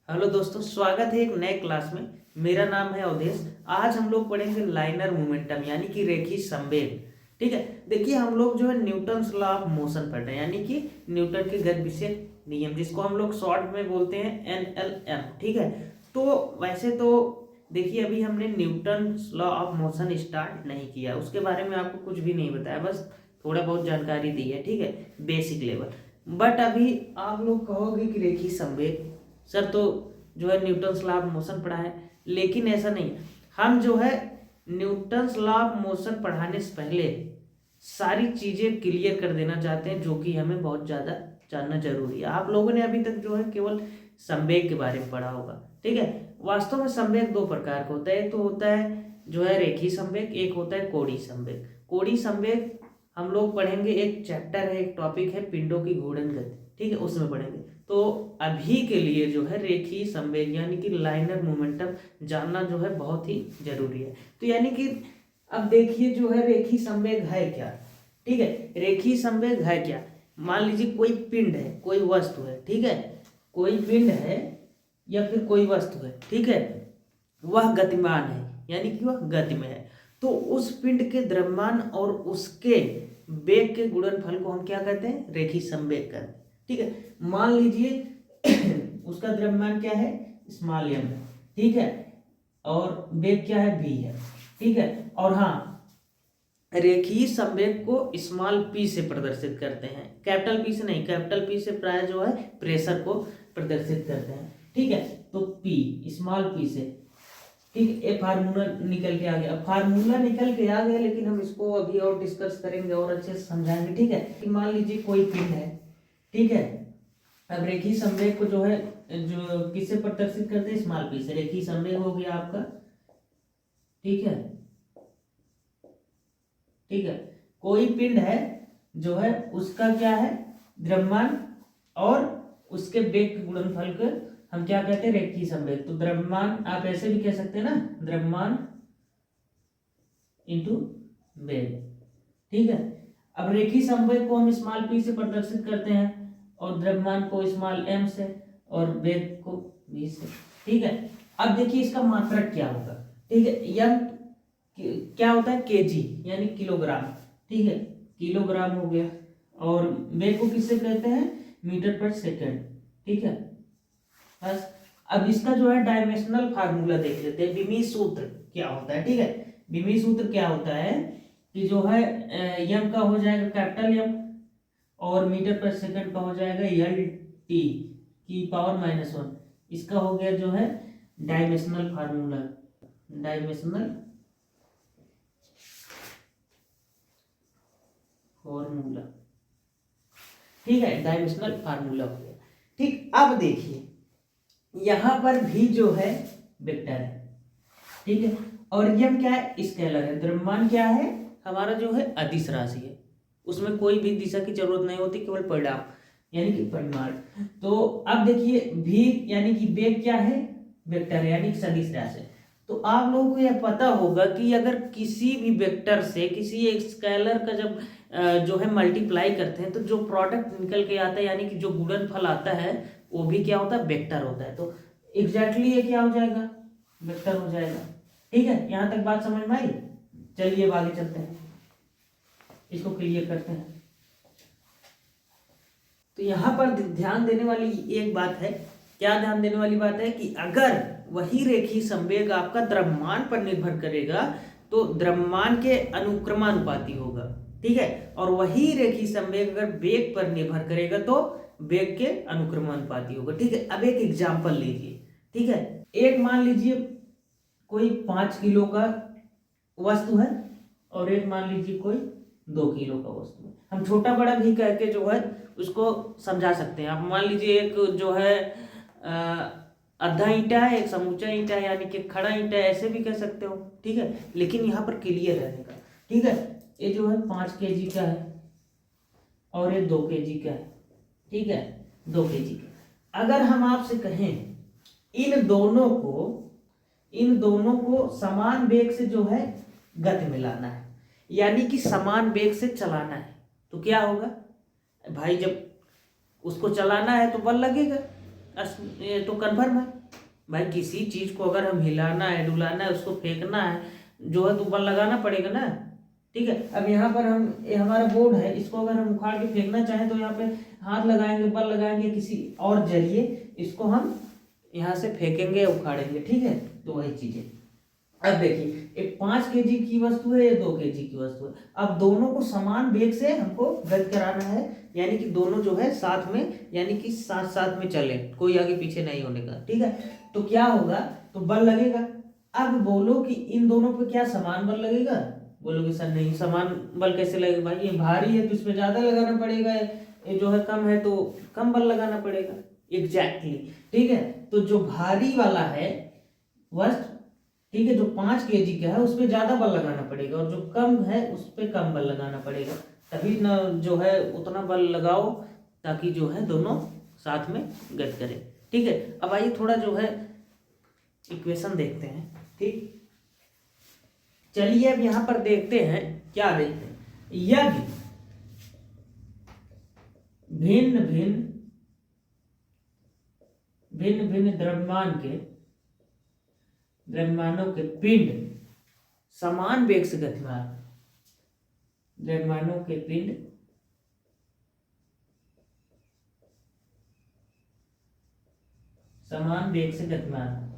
Hello दोस्तों, स्वागत है एक नए क्लास में। मेरा नाम है अवधेश। आज हम लोग पढ़ेंगे लाइनर मोमेंटम यानी कि रेखीय संवेग। ठीक है, देखिए हम लोग जो है न्यूटन्स लॉ ऑफ मोशन पढ़ रहे हैं यानी कि न्यूटन के गति विषय नियम, जिसको हम लोग शॉर्ट में बोलते हैं NLM। ठीक है, तो वैसे तो देखिए अभी हमने Newton's law of motion start नहीं किया, उसके बारे में आपको कुछ भी नहीं बताया, बस थोड़ा बहुत जानकारी दी है। ठीक है, बेसिक लेवल। बट अभी आप लोग कहोगे कि रेखीय संवेग सर तो जो है न्यूटन्स लॉ ऑफ मोशन पढ़ा है, लेकिन ऐसा नहीं है। हम जो है न्यूटन्स लॉ ऑफ मोशन पढ़ाने से पहले सारी चीजें क्लियर कर देना चाहते हैं, जो कि हमें बहुत ज्यादा जानना जरूरी है। आप लोगों ने अभी तक जो है केवल संवेग के बारे में पढ़ा होगा। ठीक है, वास्तव में संवेग दो प्रकार का होता है। एक तो होता है जो है रेखीय संवेग, एक होता है कोणीय संवेग। कोणीय संवेग हम लोग पढ़ेंगे, एक चैप्टर है, एक टॉपिक है पिंडों की घूर्णन गति। ठीक है, उसमें पढ़ेंगे। तो अभी के लिए जो है रेखीय संवेग यानी कि लाइनर मोमेंटम जानना जो है बहुत ही जरूरी है। तो यानी कि अब देखिए जो है रेखीय संवेग है क्या। ठीक है, रेखीय संवेग है क्या। मान लीजिए कोई पिंड है, कोई वस्तु है। ठीक है, कोई पिंड है या फिर कोई वस्तु है। ठीक है, वह गतिमान है यानी कि वह गति में है। तो उस पिंड के द्रव्यमान और उसके वेग के गुणनफल को हम क्या कहते हैं, रेखीय संवेग कहते हैं। ठीक है, मान लीजिए उसका द्रव्यमान क्या है, स्मॉल m है। ठीक है, और वेग क्या है, v है। ठीक है, और हाँ, रेखीय संवेग को स्मॉल p से प्रदर्शित करते हैं, कैपिटल P से नहीं। कैपिटल P से प्राय जो है प्रेशर को प्रदर्शित करते हैं। ठीक है, तो p स्मॉल p से। ठीक है, ये फार्मूला निकल के आ गया। अब फार्मूला निकल के आ गया, लेकिन हम इसको अभी और डिस्कस करेंगे और अच्छे से समझाएंगे। ठीक है, मान लीजिए कोई पिंड है। ठीक है, अब रेखीय संवेग को जो है जो किससे प्रदर्शित करते हैं, स्मॉल p से। रेखीय संवेग हो गया आपका। ठीक है, ठीक है, कोई पिंड है जो है उसका क्या है, द्रव्यमान और उसके वेग के गुणनफल को हम क्या कहते हैं, रेखीय संवेग। तो द्रव्यमान आप ऐसे भी कह सकते हैं ना, द्रव्यमान इंटू वेग। ठीक है, अब रेखीय संवेग को हम स्मॉल p से प्रदर्शित करते हैं और द्रव्यमान को स्मॉल m से और वेग को v से। ठीक है, अब देखिए इसका मात्रक क्या होगा। ठीक है, यम क्या होता है, केजी यानी किलोग्राम। ठीक है, किलोग्राम हो गया, और वेग को किससे कहते हैं, मीटर पर सेकंड। ठीक है, बस अब इसका जो है डायमेंशनल फार्मूला देख लेते हैं, विमीय सूत्र क्या होता है। ठीक है, विमीय सूत्र क्या होता है कि जो है यम का हो जाएगा कैपिटल यम, और मीटर पर सेकंड का हो जाएगा LT की पावर -1। इसका हो गया जो है डायमेंशनल फार्मूला, डायमेंशनल फॉर्मूला। ठीक है, डायमेंशनल फार्मूला हो गया। ठीक, अब देखिए यहां पर भी जो है वेक्टर है। ठीक है, और यम क्या है, स्केलर है। द्रव्यमान क्या है हमारा, जो है अदिश राशि है, उसमें कोई भी दिशा की जरूरत नहीं होती, केवल परिमाण यानी कि परिमाण। तो अब देखिए भी यानी कि वेग क्या है, वेक्टर है यानी कि सदिश राशि है। तो आप लोगों को यह पता होगा कि अगर किसी भी वेक्टर से किसी एक स्केलर का जब जो है मल्टीप्लाई करते हैं, तो जो प्रोडक्ट निकल के आता है यानी कि जो गुणनफल आता है वो भी क्या होता है, वेक्टर होता है। तो एग्जैक्टली ये क्या हो जाएगा, वेक्टर हो जाएगा। ठीक है, यहां तक बात समझ में आई। चलिए अब आगे चलते हैं, इसको क्लियर करते हैं। तो यहां पर ध्यान देने वाली एक बात है, क्या ध्यान देने वाली बात है कि अगर वही रेखीय संवेग आपका द्रव्यमान पर निर्भर करेगा तो द्रव्यमान के अनुक्रमानुपाती होगा। ठीक है, और वही रेखीय संवेग अगर वेग पर निर्भर करेगा तो वेग के अनुक्रमानुपाती होगा। ठीक है, अब एक एग्जांपल लीजिए। ठीक है, एक मान लीजिए कोई 5 किलो का वस्तु है और एक मान लीजिए कोई 2 किलो का वस्तु है। हम छोटा बड़ा भी कह के जो है उसको समझा सकते हैं। आप मान लीजिए एक जो है आधा ईंटा है, एक समूचा ईंटा है यानी कि खड़ा ईंटा है, ऐसे भी कह सकते हो। ठीक है, लेकिन यहाँ पर क्लियर रहेगा। ठीक है, ये जो है 5 kg का है और ये 2 kg का है। ठीक है, 2 kg का। अगर हम आपसे कहें इन दोनों को समान वेग से जो है गति मिलाना है यानी कि समान वेग से चलाना है, तो क्या होगा भाई, जब उसको चलाना है तो बल लगेगा। ये तो कन्फर्म है भाई। किसी चीज़ को अगर हम हिलाना है, डुलाना है, उसको फेंकना है, जो है तो बल लगाना पड़ेगा ना। ठीक है, अब यहाँ पर हम, ये हमारा बोर्ड है, इसको अगर हम उखाड़ के फेंकना चाहें तो यहाँ पे हाथ लगाएंगे, बल लगाएंगे, किसी और जरिए इसको हम यहाँ से फेंकेंगे, उखाड़ेंगे। ठीक है, तो वही चीज़ है। अब देखिए, एक 5 केजी की वस्तु है, ये 2 केजी की वस्तु है। अब दोनों को समान वेग से हमको गति कराना है, यानी कि दोनों जो है साथ में, यानी कि साथ साथ में चले, कोई आगे पीछे नहीं होने का। ठीक है, तो क्या होगा, तो बल लगेगा। अब बोलो कि इन दोनों पे क्या समान बल लगेगा? बोलोगे सर नहीं, समान बल कैसे लगेगा भाई, ये भारी है तो इसमें ज्यादा लगाना पड़ेगा, ये जो है कम है तो कम बल लगाना पड़ेगा। एग्जैक्टली ठीक है, तो जो भारी वाला है वस्तु, ठीक है, जो 5 केजी का है उस पर ज्यादा बल लगाना पड़ेगा, और जो कम है उस पर कम बल लगाना पड़ेगा। तभी ना जो है उतना बल लगाओ ताकि जो है दोनों साथ में गति करें। ठीक है, अब आइए थोड़ा जो है इक्वेशन देखते हैं। ठीक, चलिए अब यहां पर देखते हैं, क्या देखते हैं, यदि भिन्न भिन्न द्रव्यमानों के पिंड समान वेग से गतिमान, द्रव्यमानों के पिंड समान वेग से गतिमान,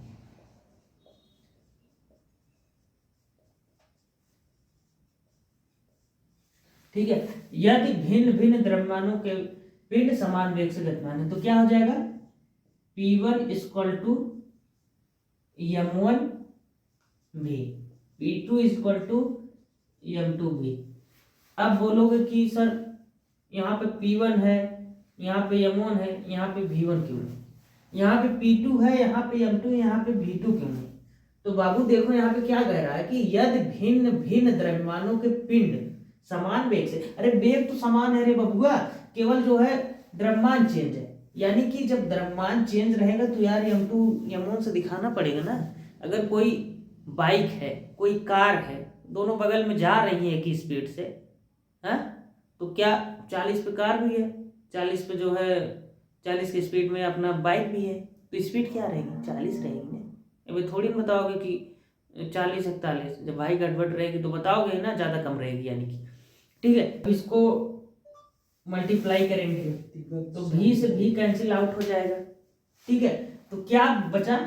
ठीक है, यदि भिन्न द्रव्यमानों के पिंड समान वेग से गतिमान है तो क्या हो जाएगा, P1 equal to m1 v, P2 equal to m2 v। अब बोलोगे कि सर यहाँ पे P1 है, यहाँ पे m1 है, यहाँ पे v1 क्यों नहीं, यहाँ पे P2 है, यहाँ पे m2, यहाँ पे v2 क्यों नहीं? तो बाबू देखो यहाँ पे क्या कह रहा है कि यदि भिन्न द्रव्यमानों के पिंड समान वेग से, अरे वेग तो समान है रे बबुआ, केवल जो है द्रव्यमान चेंज है। यानी कि जब द्रव्यमान चेंज रहेगा तो यार m2 m1 से दिखाना पड़ेगा ना। अगर कोई बाइक है, कोई कार है, दोनों बगल में जा रही है एक स्पीड से, है, तो क्या 40 पे कार भी है, 40 पे जो है 40 की स्पीड में अपना बाइक भी है, तो स्पीड क्या रहेगी, 40 रहेगी ना। अभी थोड़ी ना बताओगे कि 40-41, जब बाइक गड़बड़ रहेगी तो बताओगे ना ज़्यादा कम रहेगी, यानी कि ठीक है। इसको मल्टीप्लाई करेंगे तो भी से भी कैंसिल आउट हो जाएगा। ठीक है, तो क्या बचा,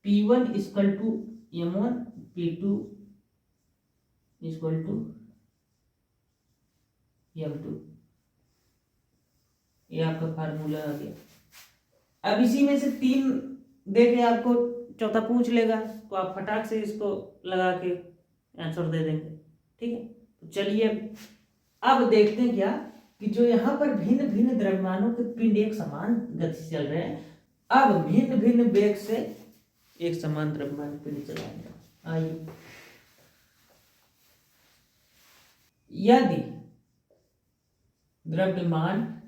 P1 equal to m1, P2 equal to m2, ये आपका फार्मूला आ गया। अब इसी में से 3 दे के आपको चौथा पूछ लेगा तो आप फटाक से इसको लगा के आंसर दे देंगे। ठीक है, तो चलिए अब देखते हैं क्या कि जो यहाँ पर भिन्न द्रव्यमानों के पिंड एक समान गति से चल रहे हैं, अब भिन्न वेग से एक समान द्रव्यमान पिंड चलाएंगे। आइए, यदि द्रव्यमान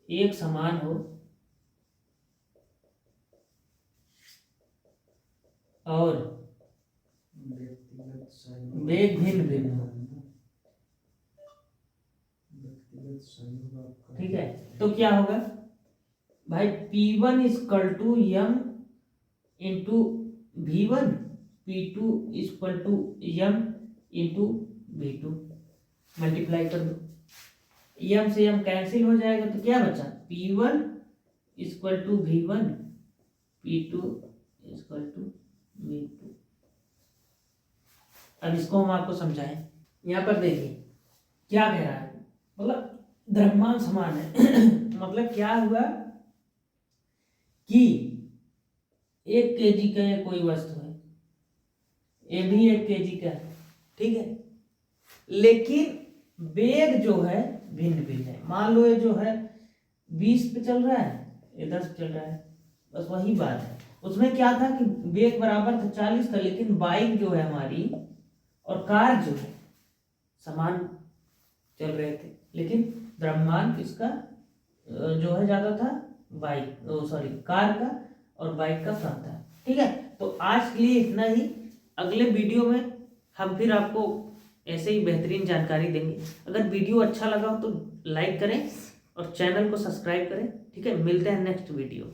एक समान हो और वेग भिन्न हो, ठीक है, तो क्या होगा भाई, P1 equal to m into v1, P2 equal to m into v2, multiply कर दो, m से m कैंसिल हो जाएगा तो क्या बचा, P1 equal to v1, P2 equal to v2। अब इसको हम आपको समझाएं। यहाँ पर देखिए क्या कह रहा है, मतलब द्रव्यमान समान है मतलब क्या हुआ कि 1 केजी का ये कोई वस्तु है, ये भी 1 केजी का है, ठीक है, लेकिन वेग जो है भिन्न है। मान लो ये जो है 20 पे चल रहा है, ये 10 पे चल रहा है, बस वही बात है। उसमें क्या था कि वेग बराबर था 40 था, लेकिन बाइक जो है हमारी और कार जो है समान चल रहे थे, लेकिन द्रव्यमान किसका जो है ज्यादा था, बाइक कार का, और बाइक का कम था। ठीक है, तो आज के लिए इतना ही। अगले वीडियो में हम फिर आपको ऐसे ही बेहतरीन जानकारी देंगे। अगर वीडियो अच्छा लगा हो तो लाइक करें और चैनल को सब्सक्राइब करें। ठीक है, मिलते हैं नेक्स्ट वीडियो।